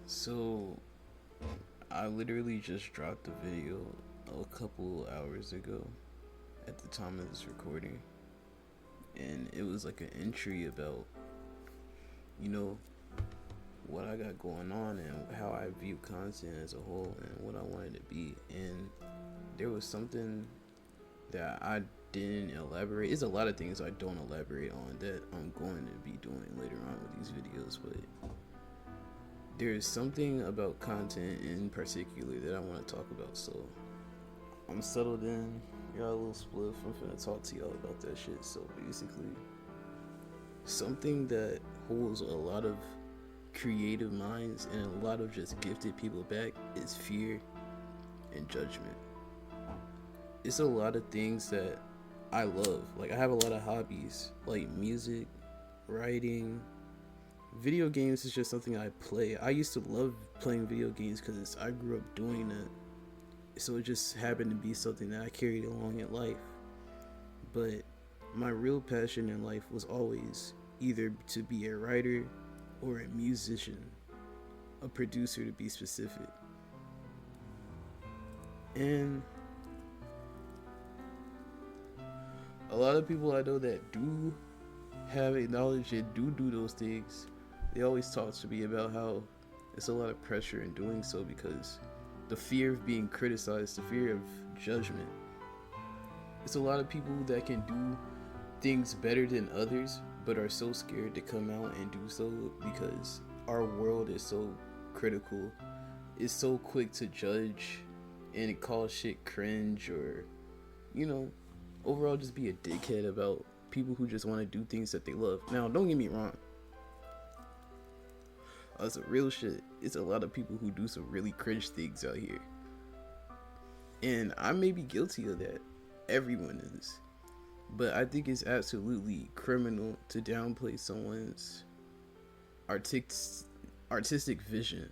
So, I literally just dropped a video a couple hours ago at the time of this recording. And it was like an entry about, you know, what I got going on and how I view content as a whole and what I wanted to be. And there was something that I didn't elaborate. It's a lot of things I don't elaborate on that I'm going to be doing later on with these videos, but there's something about content in particular that I want to talk about. So I'm settled in, got a little spliff. I'm finna talk to y'all about that shit. So basically, something that holds a lot of creative minds and a lot of just gifted people back is fear and judgment. It's a lot of things that I love. Like, I have a lot of hobbies, like music, writing, video games is just something I play. I used to love playing video games because I grew up doing that. So it just happened to be something that I carried along in life. But my real passion in life was always either to be a writer or a musician, a producer to be specific. And a lot of people I know that do have a knowledge and do those things, they always talk to me about how it's a lot of pressure in doing so because the fear of being criticized, the fear of judgment. It's a lot of people that can do things better than others, but are so scared to come out and do so because our world is so critical. It's so quick to judge and call shit cringe or, you know, overall just be a dickhead about people who just want to do things that they love. Now, don't get me wrong. That's a real shit. It's a lot of people who do some really cringe things out here. And I may be guilty of that. Everyone is. But I think it's absolutely criminal to downplay someone's artistic vision,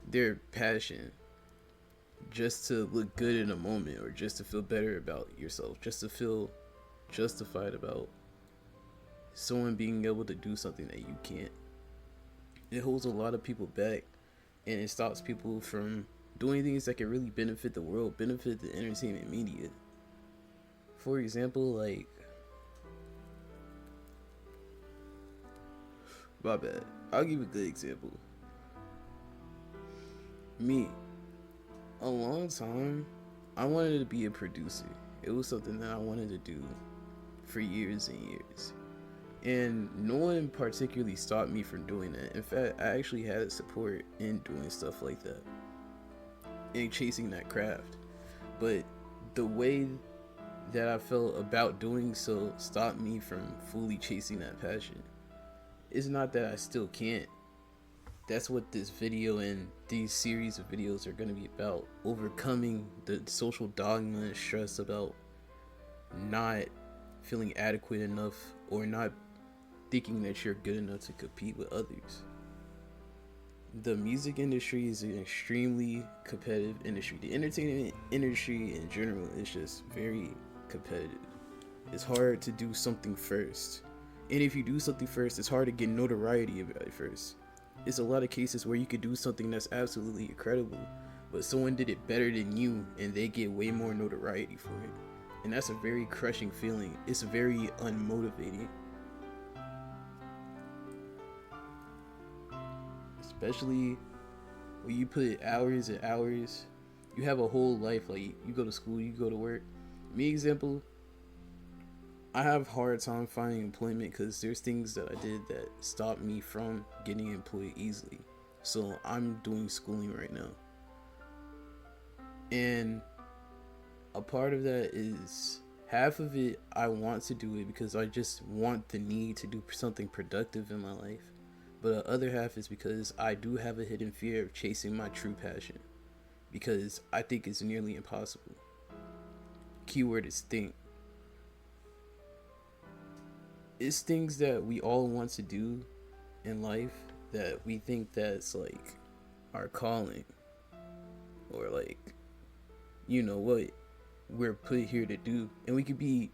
their passion, just to look good in a moment or just to feel better about yourself, just to feel justified about someone being able to do something that you can't. It holds a lot of people back and it stops people from doing things that can really benefit the world, benefit the entertainment media. For example, like, my bad. I'll give you a good example. Me, a long time, I wanted to be a producer. It was something that I wanted to do for years and years. And no one particularly stopped me from doing that. In fact, I actually had support in doing stuff like that and chasing that craft. But the way that I felt about doing so stopped me from fully chasing that passion. It's not that I still can't. That's what this video and these series of videos are going to be about. Overcoming the social dogma and stress about not feeling adequate enough or not thinking that you're good enough to compete with others. The music industry is an extremely competitive industry. The entertainment industry in general is just very competitive. It's hard to do something first. And if you do something first, it's hard to get notoriety about it first. It's a lot of cases where you could do something that's absolutely incredible, but someone did it better than you and they get way more notoriety for it. And that's a very crushing feeling. It's very unmotivating. Especially when you put hours and hours, you have a whole life. Like, you go to school, you go to work. Me example, I have a hard time finding employment because there's things that I did that stopped me from getting employed easily. So I'm doing schooling right now. And a part of that is half of it I want to do it because I just want the need to do something productive in my life. But the other half is because I do have a hidden fear of chasing my true passion. Because I think it's nearly impossible. Keyword is think. It's things that we all want to do in life that we think that's like our calling. Or like, you know what we're put here to do. And we could be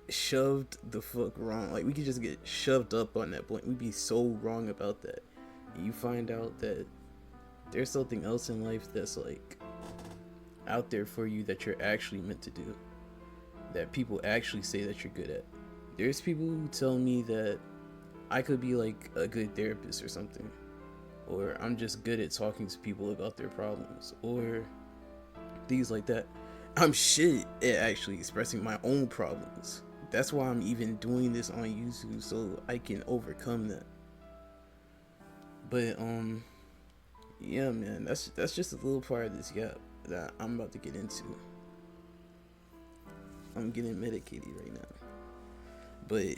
shoved the fuck wrong. Like, we could just get shoved up on that point. We'd be so wrong about that. And you find out that there's something else in life that's like out there for you that you're actually meant to do, that people actually say that you're good at. There's people who tell me that I could be like a good therapist or something, or I'm just good at talking to people about their problems, or things like that. I'm shit at actually expressing my own problems. That's why I'm even doing this on YouTube, so I can overcome that. But yeah, man, that's just a little part of this gap that I'm about to get into. I'm getting medicated right now. But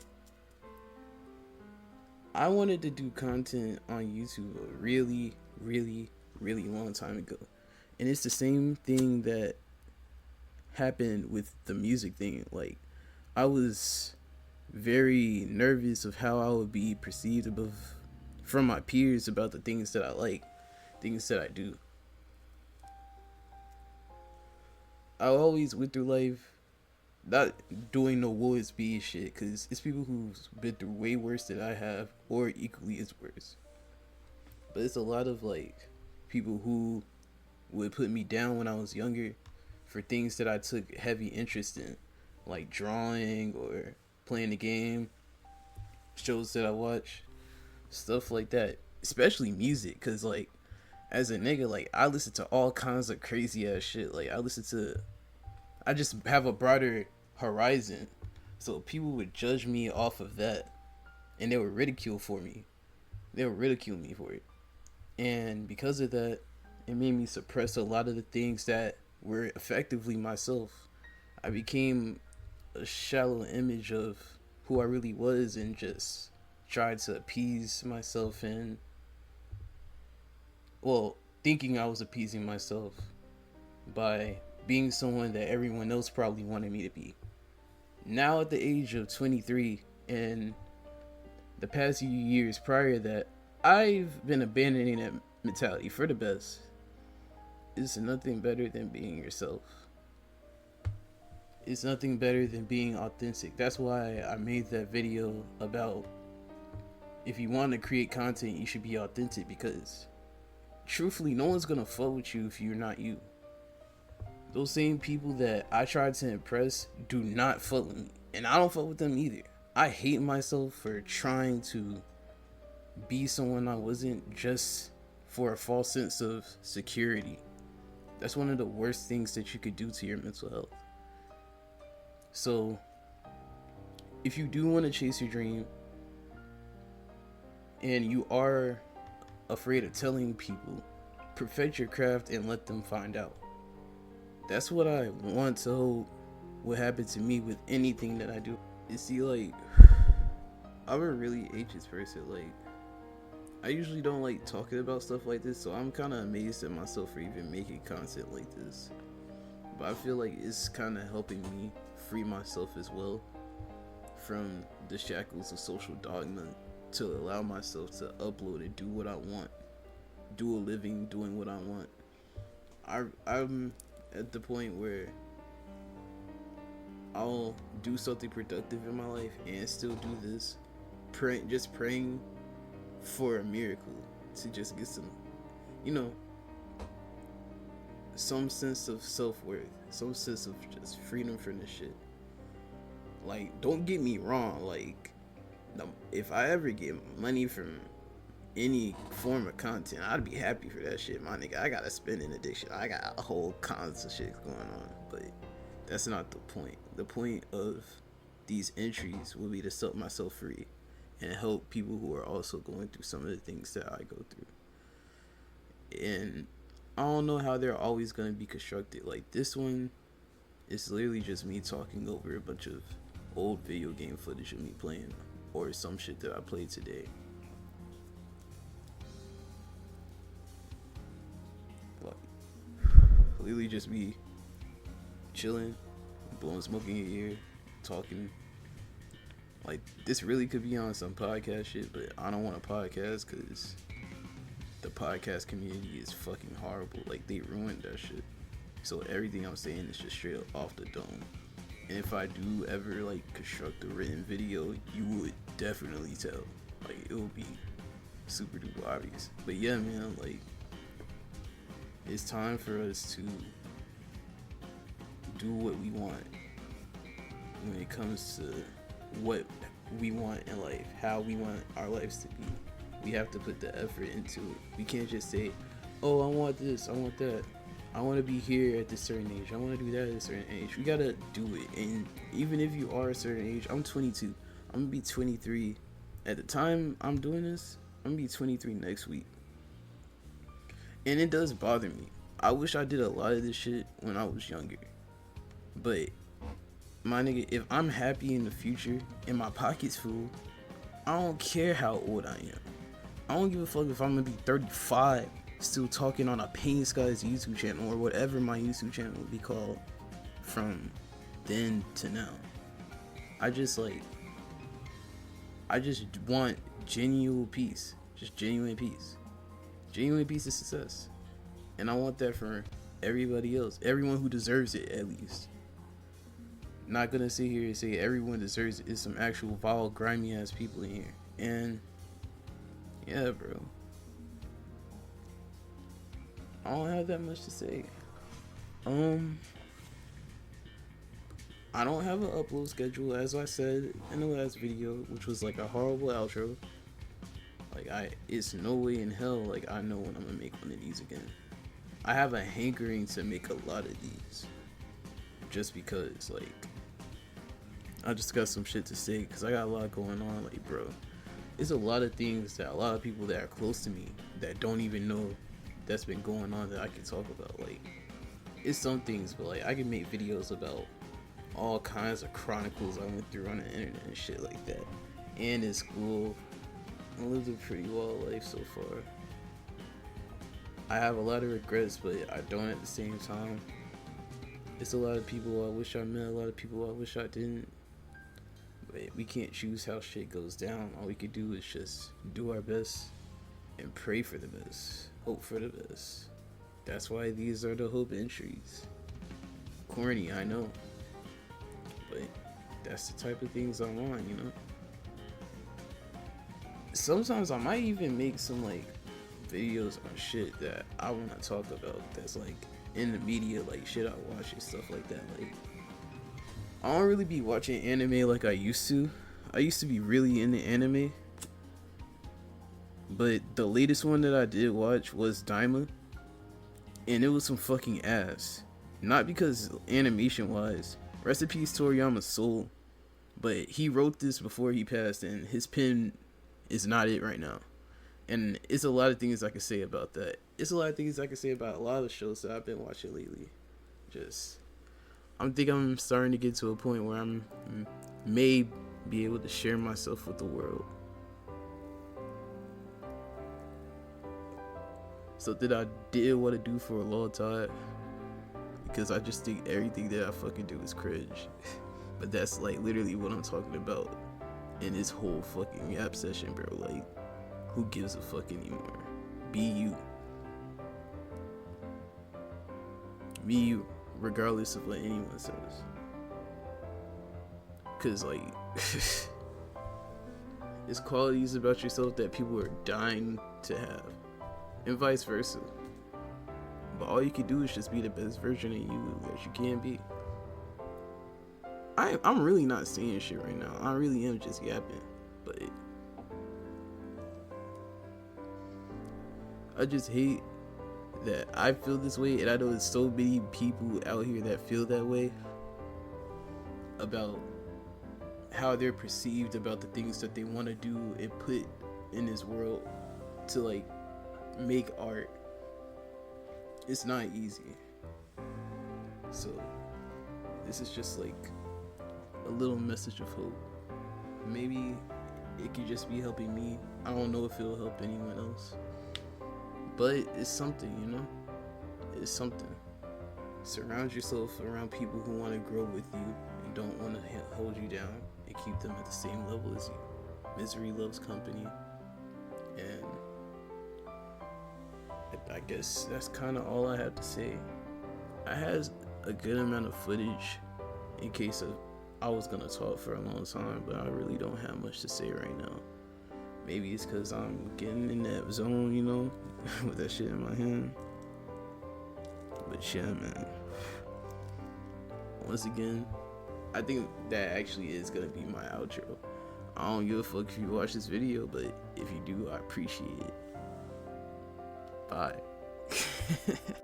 I wanted to do content on YouTube a really, really, really long time ago. And it's the same thing that happened with the music thing. Like, I was very nervous of how I would be perceived from my peers about the things that I like, things that I do. I always went through life not doing no Wood's B shit, because it's people who's been through way worse than I have, or equally as worse. But it's a lot of like people who would put me down when I was younger for things that I took heavy interest in, like drawing or playing the game, shows that I watch, stuff like that. Especially music, because like as a nigga, like I listen to all kinds of crazy ass shit. Like I just have a broader horizon, so people would judge me off of that, and they would ridicule for me. They would ridicule me for it, and because of that, it made me suppress a lot of the things that were effectively myself. I became a shallow image of who I really was, and just tried to appease myself, and thinking I was appeasing myself by being someone that everyone else probably wanted me to be. Now at the age of 23, and the past few years prior to that, I've been abandoning that mentality for the best. It's nothing better than being yourself. It's nothing better than being authentic. That's why I made that video about, if you want to create content, you should be authentic, because truthfully, no one's gonna fuck with you if you're not you. Those same people that I tried to impress do not fuck with me, and I don't fuck with them either. I hate myself for trying to be someone I wasn't, just for a false sense of security. That's one of the worst things that you could do to your mental health. So if you do want to chase your dream, and you are afraid of telling people, perfect your craft and let them find out. That's what I want to hope will happen to me with anything that I do. You see, like, I'm a really anxious person. Like, I usually don't like talking about stuff like this, so I'm kind of amazed at myself for even making content like this. But I feel like it's kind of helping me free myself as well from the shackles of social dogma, to allow myself to upload and do what I want, do a living doing what I want. I'm at the point where I'll do something productive in my life and still do this, praying for a miracle to just get some, some sense of self-worth, some sense of just freedom from this shit. Like, don't get me wrong, like, if I ever get money from any form of content, I'd be happy for that shit, my nigga. I got a spending addiction. I got a whole cons of shit going on, but that's not the point. The point of these entries will be to set myself free and help people who are also going through some of the things that I go through. And I don't know how they're always going to be constructed. Like, this one is literally just me talking over a bunch of old video game footage of me playing, or some shit that I played today. Like, literally just me chilling, blowing smoke in your ear, talking. Like, this really could be on some podcast shit, but I don't want a podcast because the podcast community is fucking horrible. Like, they ruined that shit. So everything I'm saying is just straight off the dome. And if I do ever, like, construct a written video, you would definitely tell. Like, it would be super duper obvious. But yeah, man, like, It's time for us to do what we want when it comes to what we want in life, how we want our lives to be. We have to put the effort into it. We can't just say, oh, I want this, I want that, I want to be here at this certain age, I want to do that at a certain age. We gotta do it. And even if you are a certain age, I'm 22, I'm gonna be 23 at the time I'm doing this. I'm gonna be 23 next week, and it does bother me. I wish I did a lot of this shit when I was younger, but my nigga, if I'm happy in the future and my pocket's full, I don't care how old I am. I don't give a fuck if I'm gonna be 35 still talking on a Pain Skies YouTube channel or whatever my YouTube channel will be called from then to now. I just want genuine peace. Just genuine peace. Genuine peace is success. And I want that for everybody else. Everyone who deserves it, at least. Not gonna sit here and say everyone deserves it. It's some actual vile, grimy ass people in here. And yeah, bro. I don't have that much to say. I don't have an upload schedule, as I said in the last video, which was like a horrible outro. Like, it's no way in hell, like, I know when I'm gonna make one of these again. I have a hankering to make a lot of these, just because, like, I just got some shit to say, because I got a lot going on. Like, bro, it's a lot of things that a lot of people that are close to me that don't even know that's been going on that I can talk about. Like, it's some things, but like, I can make videos about all kinds of chronicles I went through on the internet and shit like that. And in school, I lived a pretty wild life so far. I have a lot of regrets, but I don't at the same time. It's a lot of people I wish I met, a lot of people I wish I didn't. But we can't choose how shit goes down. All we could do is just do our best and pray for the best, hope for the best. That's why these are the hope entries. Corny, I know, but that's the type of things I want, you know? Sometimes I might even make some like videos on shit that I want to talk about that's like in the media, like shit I watch and stuff like that. Like, I don't really be watching anime like I used to. I used to be really into anime, but the latest one that I did watch was Daima, and it was some fucking ass. Not because animation wise, rest in peace Toriyama's soul, but he wrote this before he passed, and his pen is not it right now. And it's a lot of things I can say about that. It's a lot of things I can say about a lot of shows that I've been watching lately. I'm starting to get to a point where I'm may be able to share myself with the world. Something I did want to do for a long time, because I just think everything that I fucking do is cringe. But that's like literally what I'm talking about in this whole fucking rap session, bro. Like, who gives a fuck anymore? Be you. Be you, regardless of what anyone says. Cause like, it's qualities about yourself that people are dying to have, and vice versa. But all you can do is just be the best version of you that you can be. I'm really not saying shit right now. I really am just yapping. But I just hate that I feel this way, and I know there's so many people out here that feel that way about how they're perceived, about the things that they want to do and put in this world to like make art. It's not easy. So this is just like a little message of hope. Maybe it could just be helping me. I don't know if it'll help anyone else, but it's something, you know? It's something. Surround yourself around people who want to grow with you and don't want to hold you down and keep them at the same level as you. Misery loves company. And I guess that's kind of all I have to say. I had a good amount of footage in case I was gonna talk for a long time, but I really don't have much to say right now. Maybe it's because I'm getting in that zone, you know, with that shit in my hand. But yeah, man. Once again, I think that actually is gonna be my outro. I don't give a fuck if you watch this video, but if you do, I appreciate it. Bye.